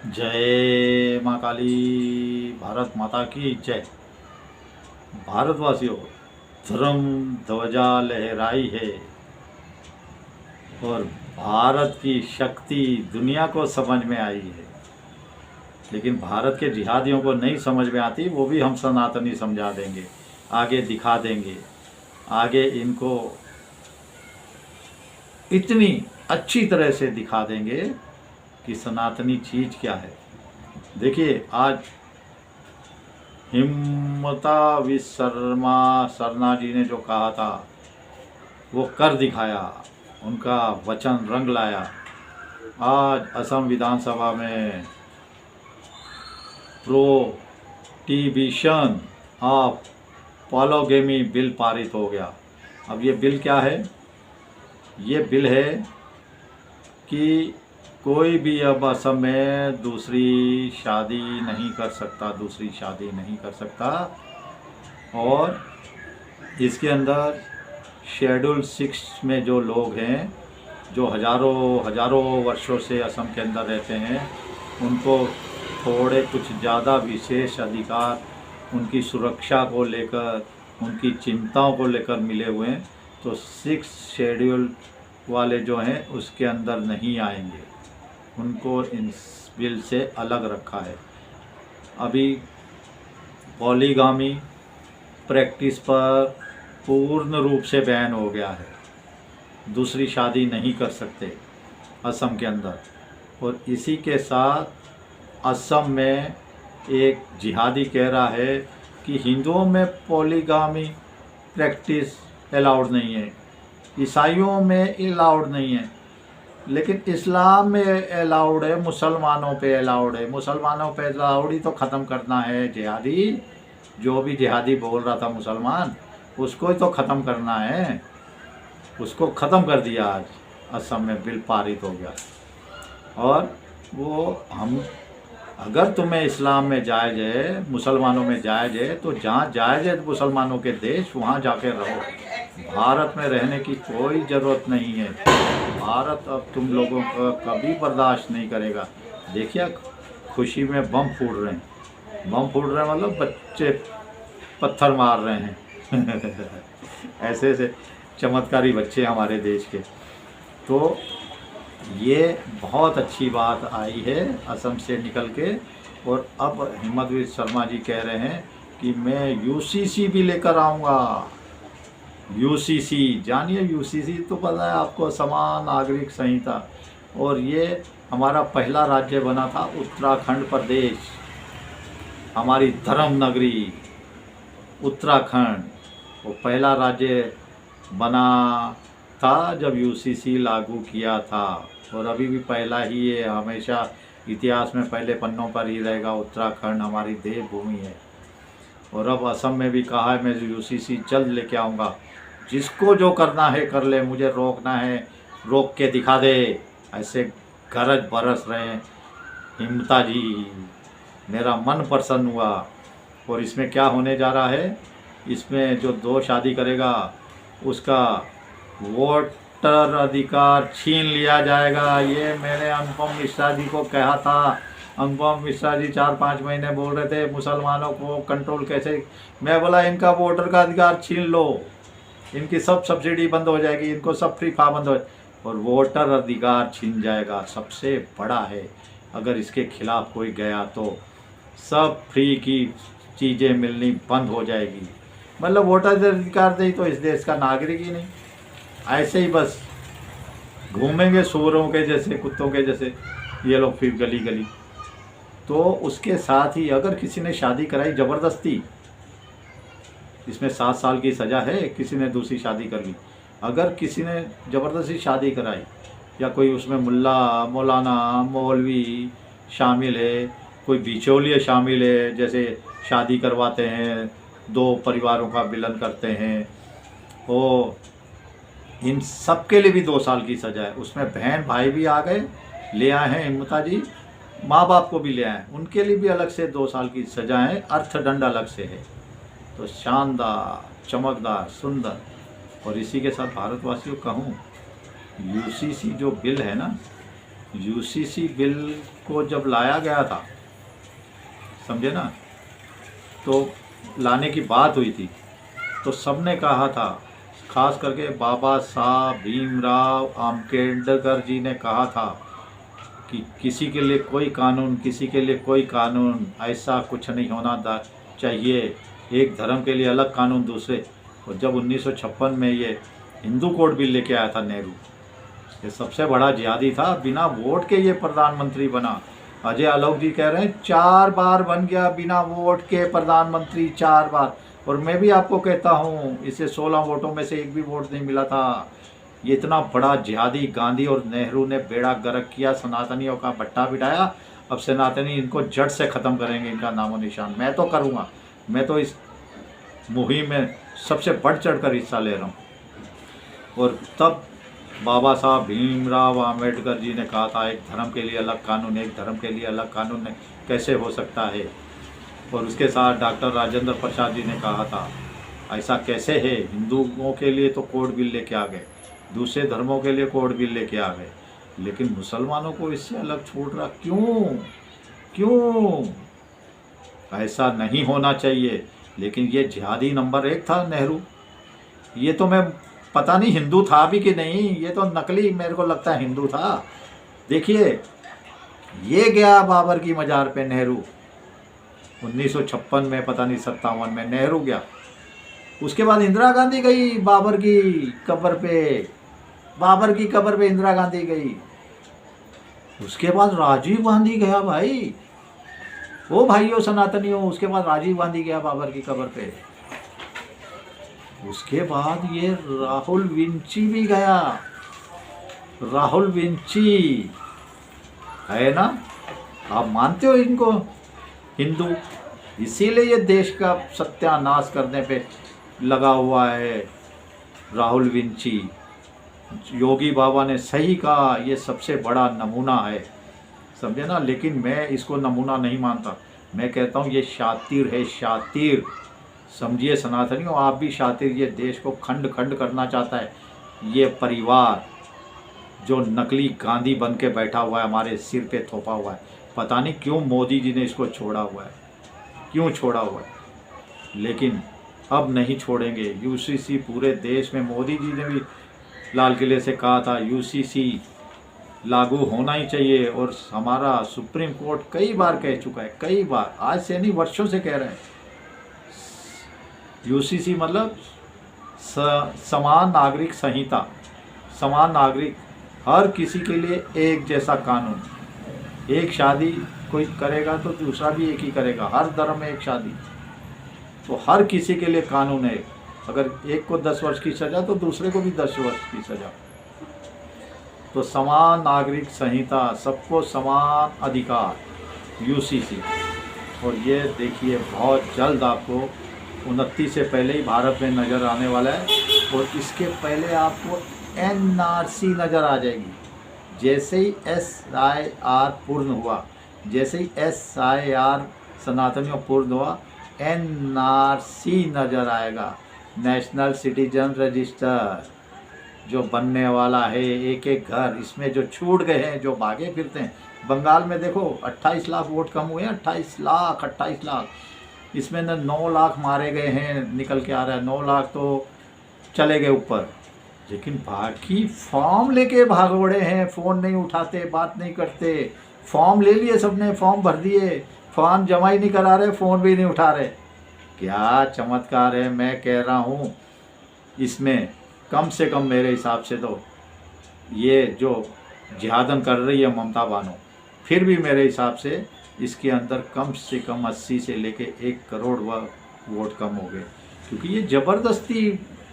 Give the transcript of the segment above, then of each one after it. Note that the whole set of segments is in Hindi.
जय माँ काली। भारत माता की जय। भारतवासियों, धर्म ध्वजा लहराई है और भारत की शक्ति दुनिया को समझ में आई है, लेकिन भारत के जिहादियों को नहीं समझ में आती। वो भी हम सनातनी समझा देंगे, आगे दिखा देंगे। आगे इनको इतनी अच्छी तरह से दिखा देंगे कि सनातनी चीज़ क्या है। देखिए, आज हिम्मता विश्व शर्मा जी ने जो कहा था वो कर दिखाया, उनका वचन रंग लाया। आज असम विधानसभा में प्रोहिबिशन ऑफ पॉलीगैमी बिल पारित हो गया। अब ये बिल क्या है? ये बिल है कि कोई भी अब असम में दूसरी शादी नहीं कर सकता। और इसके अंदर शेड्यूल 6 में जो लोग हैं, जो हज़ारों वर्षों से असम के अंदर रहते हैं, उनको थोड़े कुछ ज़्यादा विशेष अधिकार उनकी सुरक्षा को लेकर, उनकी चिंताओं को लेकर मिले हुए हैं। तो 6 शेड्यूल वाले जो हैं उसके अंदर नहीं आएंगे, उनको इन बिल से अलग रखा है। अभी पॉलीगामी प्रैक्टिस पर पूर्ण रूप से बैन हो गया है। दूसरी शादी नहीं कर सकते असम के अंदर। और इसी के साथ असम में एक जिहादी कह रहा है कि हिंदुओं में पॉलीगामी प्रैक्टिस अलाउड नहीं है, ईसाइयों में अलाउड नहीं है, लेकिन इस्लाम में अलाउड है, मुसलमानों पे अलाउड है। मुसलमानों पे अलाउड ही तो ख़त्म करना है जिहादी। जो भी जिहादी बोल रहा था मुसलमान, उसको ही तो ख़त्म करना है। उसको ख़त्म कर दिया। आज असम में बिल पारित हो गया। और वो हम अगर तुम्हें इस्लाम में जायज़ है, मुसलमानों में जायज़ है, तो जहाँ जायज़ है मुसलमानों के देश, वहाँ जाके रहो। भारत में रहने की कोई ज़रूरत नहीं है। भारत अब तुम लोगों का कभी बर्दाश्त नहीं करेगा। देखिए, खुशी में बम फूट रहे हैं। बम फूट रहे हैं मतलब बच्चे पत्थर मार रहे हैं ऐसे ऐसे चमत्कारी बच्चे हमारे देश के। तो ये बहुत अच्छी बात आई है असम से निकल के। और अब हिम्मतवीर शर्मा जी कह रहे हैं कि मैं यूसीसी भी लेकर आऊँगा। यूसीसी जानिए, यूसीसी तो पता है आपको, समान नागरिक संहिता। और ये हमारा पहला राज्य बना था उत्तराखंड प्रदेश, हमारी धर्म नगरी उत्तराखंड। वो पहला राज्य बना था जब यूसीसी लागू किया था। और अभी भी पहला ही है, हमेशा इतिहास में पहले पन्नों पर ही रहेगा। उत्तराखंड हमारी देवभूमि है। और अब असम में भी कहा है मैं यूसीसी जल्द लेके आऊँगा। जिसको जो करना है कर ले, मुझे रोकना है रोक के दिखा दे। ऐसे गरज बरस रहे हैं हिम्मता जी। मेरा मन प्रसन्न हुआ। और इसमें क्या होने जा रहा है, इसमें जो 2 शादी करेगा उसका वोटर अधिकार छीन लिया जाएगा। ये मैंने अनुपम मिश्रा जी को कहा था। अनुपम मिश्रा जी 4-5 महीने बोल रहे थे मुसलमानों को कंट्रोल कैसे। मैं बोला इनका वोटर का अधिकार छीन लो, इनकी सब सब्सिडी बंद हो जाएगी, इनको सब फ्री फा बंद हो जाएगी और वोटर अधिकार छीन जाएगा। सबसे बड़ा है, अगर इसके खिलाफ कोई गया तो सब फ्री की चीज़ें मिलनी बंद हो जाएगी। मतलब वोटर अधिकार नहीं तो इस देश का नागरिक ही नहीं। ऐसे ही बस घूमेंगे सूरों के जैसे, कुत्तों के जैसे ये लोग फिर गली गली। तो उसके साथ ही अगर किसी ने शादी कराई ज़बरदस्ती, इसमें 7 साल की सज़ा है। किसी ने दूसरी शादी कर ली, अगर किसी ने ज़बरदस्ती शादी कराई, या कोई उसमें मुल्ला मौलाना मौलवी शामिल है, कोई बिचौलिए शामिल है, जैसे शादी करवाते हैं 2 परिवारों का मिलन करते हैं, वो इन सब के लिए भी 2 साल की सज़ा है। उसमें बहन भाई भी आ गए, ले आए हैं हिम्मता जी, माँ बाप को भी ले आए, उनके लिए भी अलग से 2 साल की सज़ा है। अर्थदंड अलग से है। तो शानदार, चमकदार, सुंदर। और इसी के साथ भारतवासियों कहूँ, यूसीसी जो बिल है ना, यूसीसी बिल को जब लाया गया था, समझे ना, तो लाने की बात हुई थी, तो सबने कहा था, खास करके बाबा साहब भीमराव अंबेडकर जी ने कहा था कि किसी के लिए कोई कानून, किसी के लिए कोई कानून, ऐसा कुछ नहीं होना चाहिए, एक धर्म के लिए अलग कानून, दूसरे। और जब 1956 में ये हिंदू कोड बिल लेके आया था नेहरू, ये सबसे बड़ा जिहादी था, बिना वोट के ये प्रधानमंत्री बना। अजय आलोक जी कह रहे हैं 4 बार बन गया बिना वोट के प्रधानमंत्री, 4 बार। और मैं भी आपको कहता हूँ, इसे 16 वोटों में से एक भी वोट नहीं मिला था। ये इतना बड़ा जिहादी गांधी और नेहरू ने बेड़ा गर्क किया, सनातनियों का भट्टा बिठाया। अब सनातनी इनको जड़ से ख़त्म करेंगे, इनका नामो निशान। मैं तो करूँगा, मैं तो इस मुहिम में सबसे बढ़ चढ़ कर हिस्सा ले रहा हूँ। और तब बाबा साहब भीमराव अंबेडकर जी ने कहा था, एक धर्म के लिए अलग कानून, एक धर्म के लिए अलग कानून कैसे हो सकता है। और उसके साथ डॉक्टर राजेंद्र प्रसाद जी ने कहा था, ऐसा कैसे है, हिंदुओं के लिए तो कोड बिल लेके आ गए, दूसरे धर्मों के लिए कोड बिल लेके आ गए, लेकिन मुसलमानों को इससे अलग छूट रहा, क्यों? ऐसा नहीं होना चाहिए। लेकिन ये जिहादी नंबर 1 था नेहरू। ये तो मैं पता नहीं हिंदू था भी कि नहीं, ये तो नकली मेरे को लगता है हिंदू था। देखिए, ये गया बाबर की मज़ार पे नेहरू 1956 में, पता नहीं 57 में नेहरू गया। उसके बाद इंदिरा गांधी गई बाबर की कब्र पे इंदिरा गांधी गई। उसके बाद राजीव गांधी गया भाई, वो भाइयों सनातनियों, उसके बाद राजीव गांधी गया बाबर की कब्र पे। उसके बाद ये राहुल विंची भी गया, राहुल विंची है ना, आप मानते हो इनको हिंदू? इसीलिए ये देश का सत्यानाश करने पे लगा हुआ है राहुल विंची। योगी बाबा ने सही कहा, ये सबसे बड़ा नमूना है, समझे ना। लेकिन मैं इसको नमूना नहीं मानता, मैं कहता हूँ ये शातिर है, शातिर। समझिए सनातनियों, आप भी शातिर। ये देश को खंड खंड करना चाहता है ये परिवार, जो नकली गांधी बन के बैठा हुआ है, हमारे सिर पे थोपा हुआ है। पता नहीं क्यों मोदी जी ने इसको छोड़ा हुआ है, क्यों छोड़ा हुआ है, लेकिन अब नहीं छोड़ेंगे। यूसीसी पूरे देश में, मोदी जी ने भी लाल किले से कहा था यूसीसी लागू होना ही चाहिए। और हमारा सुप्रीम कोर्ट कई बार कह चुका है, कई बार, आज से नहीं वर्षों से कह रहे हैं। यूसीसी मतलब समान नागरिक संहिता, समान नागरिक, हर किसी के लिए एक जैसा कानून। एक शादी कोई करेगा तो दूसरा भी एक ही करेगा, हर धर्म में एक शादी, तो हर किसी के लिए कानून है। अगर एक को 10 वर्ष की सज़ा तो दूसरे को भी 10 वर्ष की सज़ा। तो समान नागरिक संहिता, सबको समान अधिकार, यूसीसी। और ये देखिए बहुत जल्द आपको 29 से पहले ही भारत में नज़र आने वाला है। और इसके पहले आपको एनआरसी नज़र आ जाएगी। जैसे ही SIR पूर्ण हुआ, जैसे ही SIR सनातनियों पूर्ण हुआ, NRC नज़र आएगा, नेशनल सिटीजन रजिस्टर, जो बनने वाला है। एक एक घर इसमें जो छूट गए हैं, जो भागे फिरते हैं। बंगाल में देखो 28 लाख वोट कम हुए हैं, 28 लाख। इसमें न 9 लाख मारे गए हैं, निकल के आ रहा है 9 लाख तो चले गए ऊपर। लेकिन बाकी फॉर्म लेके भागोड़े हैं, फ़ोन नहीं उठाते, बात नहीं करते। फॉर्म ले लिए सबने, फॉर्म भर दिए, फॉर्म जमा ही नहीं करा रहे, फ़ोन भी नहीं उठा रहे। क्या चमत्कार है। मैं कह रहा हूँ इसमें कम से कम मेरे हिसाब से तो ये जो जिहादन कर रही है ममता बानो, फिर भी मेरे हिसाब से इसके अंदर कम से कम 80 से लेके 1 करोड़ वोट कम हो गए, क्योंकि ये ज़बरदस्ती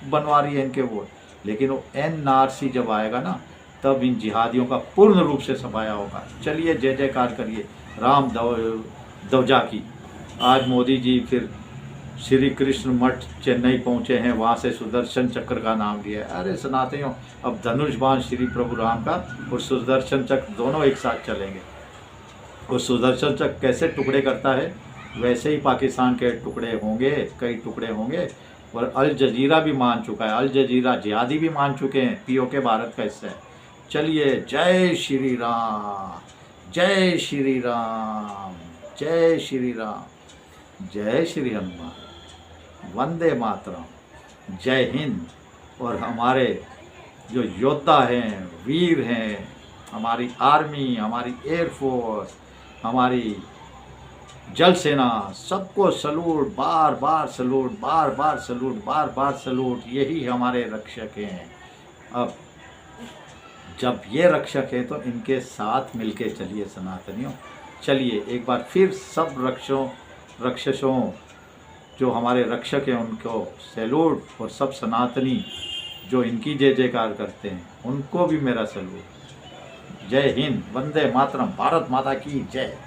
बनवा रही है इनके वोट। लेकिन वो NRC जब आएगा ना, तब इन जिहादियों का पूर्ण रूप से सफाया होगा। चलिए जय जयकार करिए राम दौजा की। आज मोदी जी फिर श्री कृष्ण मठ चेन्नई पहुँचे हैं, वहाँ से सुदर्शन चक्र का नाम लिया है। अरे सनातनियों, अब धनुष बाण श्री प्रभु राम का और सुदर्शन चक्र दोनों एक साथ चलेंगे। और सुदर्शन चक्र कैसे टुकड़े करता है, वैसे ही पाकिस्तान के टुकड़े होंगे, कई टुकड़े होंगे। और अल जजीरा भी मान चुका है, अल जजीरा जिहादी भी मान चुके हैं, POK भारत का हिस्सा है। चलिए, जय श्री राम, जय श्री राम, जय श्री राम, जय श्री हनुमान, वंदे मातरम, जय हिंद। और हमारे जो योद्धा हैं, वीर हैं, हमारी आर्मी, हमारी एयरफोर्स, हमारी जल सेना, सबको सलूट, बार बार सलूट, बार बार सलूट, बार बार सलूट। यही हमारे रक्षक हैं। अब जब ये रक्षक है तो इनके साथ मिलके चलिए सनातनियों। चलिए एक बार फिर सब रक्षसों जो हमारे रक्षक हैं उनको सैल्यूट, और सब सनातनी जो इनकी जय जयकार करते हैं उनको भी मेरा सैल्यूट। जय हिंद, वंदे मातरम, भारत माता की जय।